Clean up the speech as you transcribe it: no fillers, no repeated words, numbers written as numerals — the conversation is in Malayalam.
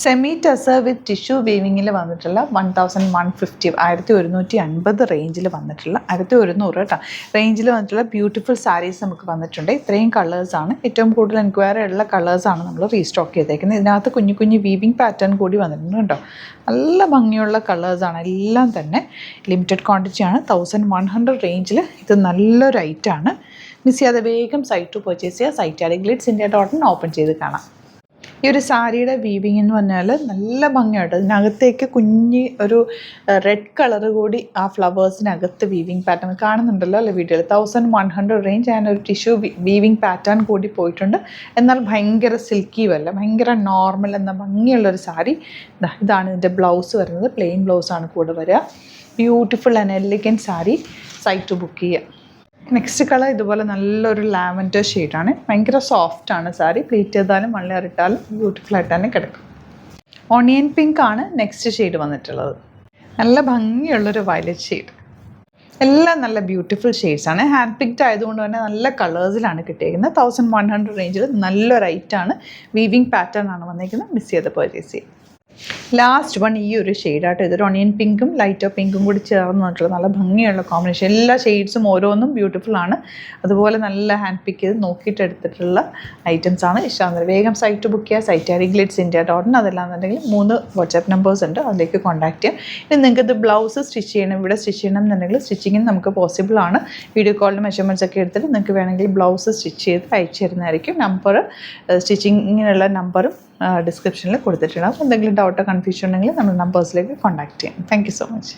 സെമി ടസർ വിത്ത് ടിഷ്യൂ വീവിങ്ങിൽ വന്നിട്ടുള്ള 1150 1150 റേഞ്ചിൽ വന്നിട്ടുള്ള 1100 കേട്ടോ റേഞ്ചിൽ വന്നിട്ടുള്ള ബ്യൂട്ടിഫുൾ സാരീസ് നമുക്ക് വന്നിട്ടുണ്ട്. ഇത്രയും കളേഴ്സാണ്, ഏറ്റവും കൂടുതൽ എൻക്വയറി ഉള്ള കളേഴ്സാണ് നമ്മൾ റീസ്റ്റോക്ക് ചെയ്തേക്കുന്നത്. ഇതിനകത്ത് കുഞ്ഞു കുഞ്ഞു വീവിങ് പാറ്റേൺ കൂടി വന്നിട്ടുണ്ട് കേട്ടോ. നല്ല ഭംഗിയുള്ള കളേഴ്സാണ് എല്ലാം തന്നെ. ലിമിറ്റഡ് ക്വാണ്ടിറ്റിയാണ്. 1100 റേഞ്ചിൽ ഇത് നല്ലൊരു ഐറ്റാണ്. മിസ് ചെയ്യാതെ വേഗം സൈറ്റ് ടു പർച്ചേസ് ചെയ്യുക. സൈറ്റ് glitzsindia.in ഓപ്പൺ ചെയ്ത് കാണാം. ഈ ഒരു സാരിയുടെ വീവിങ് എന്ന് പറഞ്ഞാൽ നല്ല ഭംഗിയായിട്ട് ഇതിനകത്തേക്ക് കുഞ്ഞി ഒരു റെഡ് കളർ കൂടി ആ ഫ്ലവേഴ്സിനകത്ത് വീവിങ് പാറ്റേൺ കാണുന്നുണ്ടല്ലോ അല്ലേ വീഡിയോയിൽ. 1100 റേഞ്ച് ആൻഡ് ഒരു ടിഷ്യൂ വീവിങ് പാറ്റേൺ കൂടി പോയിട്ടുണ്ട്. എന്നാൽ ഭയങ്കര സിൽക്കിയുമല്ല, ഭയങ്കര നോർമൽ എന്ന ഭംഗിയുള്ളൊരു സാരി. ഇതാണ് ഇതിൻ്റെ ബ്ലൗസ് വരുന്നത്. പ്ലെയിൻ ബ്ലൗസാണ് കൂടെ വരിക. Beautiful and elegant sari. Site to book ചെയ്യുക. നെക്സ്റ്റ് കളർ ഇതുപോലെ നല്ലൊരു ലാവൻഡർ ഷെയ്ഡാണ്. ഭയങ്കര സോഫ്റ്റാണ് സാരി. പ്ലീറ്റ് ചെയ്താലും മള്ളിയറിട്ടാലും ബ്യൂട്ടിഫുൾ ആയിട്ട് തന്നെ കിടക്കും. ഓണിയൻ പിങ്ക് ആണ് നെക്സ്റ്റ് ഷെയ്ഡ് വന്നിട്ടുള്ളത്. നല്ല ഭംഗിയുള്ളൊരു വയലറ്റ് ഷെയ്ഡ്. എല്ലാം നല്ല ബ്യൂട്ടിഫുൾ ഷെയ്ഡ്സാണ്. ഹാൻഡ് പിക്ഡ് ആയതുകൊണ്ട് തന്നെ നല്ല കളേഴ്സിലാണ് കിട്ടിയിരിക്കുന്നത്. 1100 റേഞ്ചിൽ നല്ലൊരു ഐറ്റാണ്. വീവിങ് പാറ്റേൺ ആണ് വന്നിരിക്കുന്നത്. മിസ് ചെയ്ത് പർച്ചേസ് ചെയ്യും. ലാസ്റ്റ് വൺ ഈ ഒരു ഷെയ്ഡായിട്ട് ഇതൊരു ഓണിയൻ പിങ്കും ലൈറ്റർ പിങ്കും കൂടി ചേർന്ന് വന്നിട്ടുള്ള നല്ല ഭംഗിയുള്ള കോമ്പിനേഷൻ. എല്ലാ ഷെയ്ഡ്സും ഓരോന്നും ബ്യൂട്ടിഫുൾ ആണ്. അതുപോലെ നല്ല ഹാൻഡ് പിക്ക് ചെയ്ത് നോക്കിയിട്ട് എടുത്തിട്ടുള്ള ഐറ്റംസ് ആണ്. ഇഷ്ടമാണ് വേഗം സൈറ്റ് ബുക്ക് ചെയ്യുക. Site glitzsindia.in. അതല്ലാന്നുണ്ടെങ്കിൽ 3 വാട്സാപ്പ് നമ്പേഴ്സ് ഉണ്ട്, അതിലേക്ക് കോൺടാക്ട് ചെയ്യാം. ഇനി നിങ്ങൾക്ക് ഇത് ബ്ലൗസ് സ്റ്റിച്ച് ചെയ്യണം, ഇവിടെ സ്റ്റിച്ച് ചെയ്യണം എന്നുണ്ടെങ്കിൽ സ്റ്റിച്ചിങ്ങിന് നമുക്ക് പോസിബിൾ ആണ്. വീഡിയോ കോളിൻ്റെ മെഷർമെൻറ്റ്സ് ഒക്കെ എടുത്തിട്ട് നിങ്ങൾക്ക് വേണമെങ്കിൽ ബ്ലൗസ് സ്റ്റിച്ച് ചെയ്ത് അയച്ചു തരുന്നതായിരിക്കും. നമ്പർ സ്റ്റിച്ചിങ്ങിനുള്ള നമ്പറും ഡിസ്ക്രിപ്ഷനിൽ കൊടുത്തിട്ടുണ്ടാകും. എന്തെങ്കിലും ഡൗട്ടോ കൺഫ്യൂഷൻ ഉണ്ടെങ്കിൽ നമ്മൾ നമ്പേഴ്സിലേക്ക് കോൺടാക്ട് ചെയ്യാം. Thank you so much.